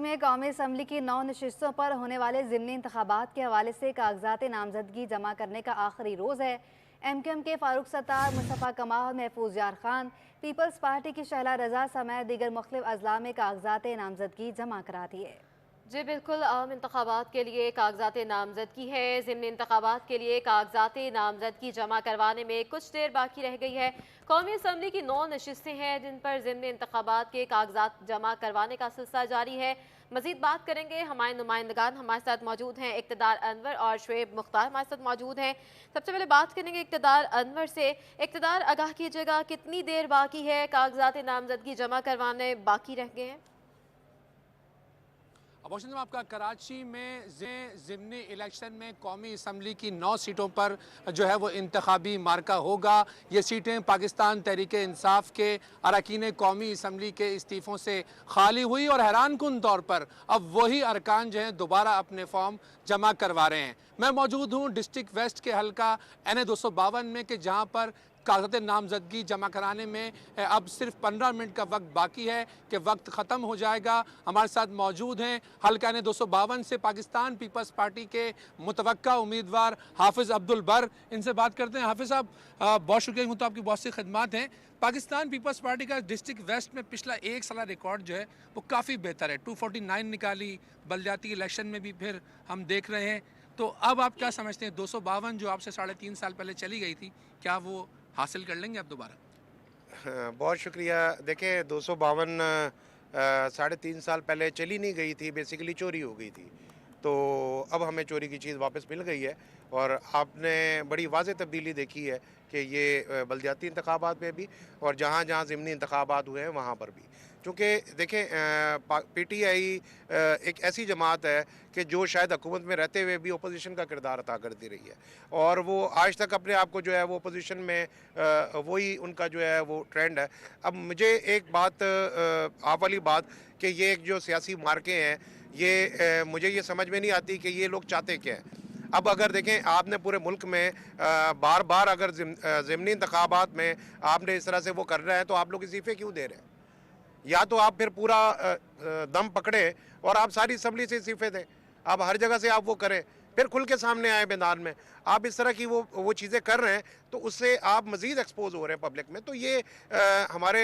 में कौमी असम्बली की 9 नशिस्तों पर होने वाले ज़िमनी इंतखाबात के हवाले से कागजात नामजदगी जमा करने का आखिरी रोज़ है। MQM के फारूक सत्तार, मुस्तफ़ा कमाल, महफूज यार खान, पीपल्स पार्टी की शहला रजा समेत दीगर मुख्तलिफ अजला में कागजात नामजदगी जमा करा दिए। जी बिल्कुल, आम इंतखाबात के लिए कागजात नामजदगी है। ज़िमनी इंतखाबात के लिए कागजात नामजदगी जमा करवाने में कुछ देर बाकी रह गई है। कौमी असम्बली की 9 नशिस्तें हैं जिन पर ज़िमनी इंतखाबात के कागजात जमा करवाने का सिलसिला जारी है। मजीद बात करेंगे, हमारे नुमाइंदगान हमारे साथ मौजूद हैं। इक़्तिदार अनवर और शुएब मुख्तार हमारे साथ मौजूद हैं। सबसे पहले बात करेंगे इक़्तिदार अनवर से। इक़्तिदार, आगाह कीजिएगा, कितनी देर बाकी है, कागजात नामजदगी जमा करवाने बाकी रह गए हैं? अबॉशन आपका कराची में ज़िमनी इलेक्शन में कौमी असम्बली की 9 सीटों पर जो है वो इंतखाबी मार्का होगा। ये सीटें पाकिस्तान तहरीक इंसाफ के अरकान कौमी असम्बली के इस्तीफ़ों से खाली हुई और हैरान कुन तौर पर अब वही अरकान जो हैं दोबारा अपने फॉर्म जमा करवा रहे हैं। मैं मौजूद हूँ डिस्ट्रिक्ट वेस्ट के हल्का NA 252 में कि जहाँ पर कागज़ात नामजदगी जमा कराने में अब सिर्फ 15 मिनट का वक्त बाकी है कि वक्त ख़त्म हो जाएगा। हमारे साथ मौजूद हैं हल्का NA 252 से पाकिस्तान पीपल्स पार्टी के मुतवक्का उम्मीदवार हाफिज़ अब्दुल बर। इनसे बात करते हैं। हाफिज़ साहब, बहुत शुक्रिया, हूँ तो आपकी बहुत सी खदमात हैं। पाकिस्तान पीपल्स पार्टी का डिस्ट्रिक्ट वेस्ट में पिछला एक साल रिकॉर्ड जो है वो काफ़ी बेहतर है। 249 निकाली, बलदियाती इलेक्शन में भी फिर हम देख रहे हैं। तो अब आप क्या समझते हैं, 252 जो आपसे 3.5 साल पहले चली गई थी, क्या वो हासिल कर लेंगे आप दोबारा? हाँ, बहुत शुक्रिया। देखिए, 252 3.5 साल पहले चली नहीं गई थी, बेसिकली चोरी हो गई थी। तो अब हमें चोरी की चीज़ वापस मिल गई है और आपने बड़ी वाज़ेह तब्दीली देखी है कि ये बलदियाती इंतखाबात में भी और जहाँ जहाँ ज़िमनी इंतखाबात हुए हैं वहाँ पर भी। चूँकि देखें, PTI एक ऐसी जमात है कि जो शायद हुकूमत में रहते हुए भी अपोजिशन का किरदार अदा करती रही है और वो आज तक अपने आप को जो है वो अपोजिशन में वही उनका जो है वो ट्रेंड है। अब मुझे एक बात, आप वाली बात कि ये एक जो सियासी मार्के हैं, ये मुझे ये समझ में नहीं आती कि ये लोग चाहते क्या हैं। अब अगर देखें, आपने पूरे मुल्क में बार बार अगर ज़िमनी इंतखाबात में आपने इस तरह से वो कर रहे हैं तो आप लोग इस्तीफ़े क्यों दे रहे हैं? या तो आप फिर पूरा दम पकड़े और आप सारी असम्बली से इस्तीफ़े दें। आप हर जगह से आप वो करें, फिर खुल के सामने आए मैदान में। आप इस तरह की वो चीज़ें कर रहे हैं तो उससे आप मज़ीद एक्सपोज हो रहे हैं पब्लिक में। तो ये हमारे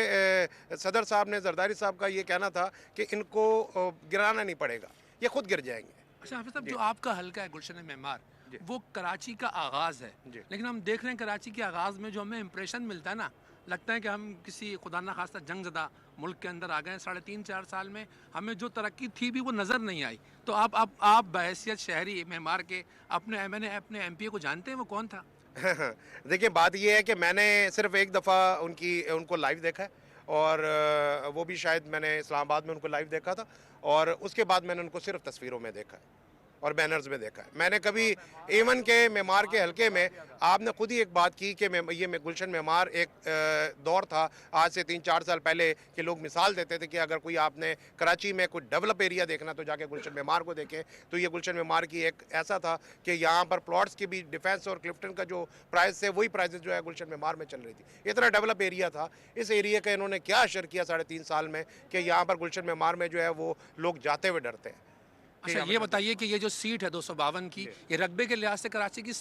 सदर साहब ने, जरदारी साहब का ये कहना था कि इनको गिराना नहीं पड़ेगा, ये खुद गिर जाएंगे। अच्छा हाफिज़ साहब, जो आपका हल्का है गुलशन मेमार, वो कराची का आगाज़ है, लेकिन हम देख रहे हैं कराची के आगाज़ में जो हमें इंप्रेशन मिलता है ना, लगता है कि हम किसी खुदा न खास्ता जंगज़दा मुल्क के अंदर आ गए। 3.5-4 साल में हमें जो तरक्की थी भी वो नज़र नहीं आई। तो आप बहैसियत शहरी मेमार के अपने अपने MPA को जानते हैं, वो कौन था? देखिए, बात ये है कि मैंने सिर्फ एक दफ़ा उनको लाइव देखा है और वो भी शायद मैंने इस्लामाबाद में उनको लाइव देखा था और उसके बाद मैंने उनको सिर्फ तस्वीरों में देखा है और बैनर्स में देखा है। मैंने कभी एवन के मेमार के हलके में, आपने खुद ही एक बात की कि ये गुलशन मेमार एक दौर था आज से 3-4 साल पहले कि लोग मिसाल देते थे कि अगर कोई आपने कराची में कोई डेवलप एरिया देखना तो जाके गुलशन मेमार को देखें। तो ये गुलशन मेमार की एक ऐसा था कि यहाँ पर प्लॉट्स की भी डिफेंस और क्लिफ्टन का जो प्राइस है वही प्राइसेस जो है गुलशन मेमार में चल रही थी। इतना डेवलप एरिया था। इस एरिया का इन्होंने क्या असर किया 3.5 साल में कि यहाँ पर गुलशन मेमार में जो है वो लोग जाते हुए डरते हैं। अच्छा ये बताइए कि ये जो सीट है 252 की, ये रकबे के लिहाज से कराची की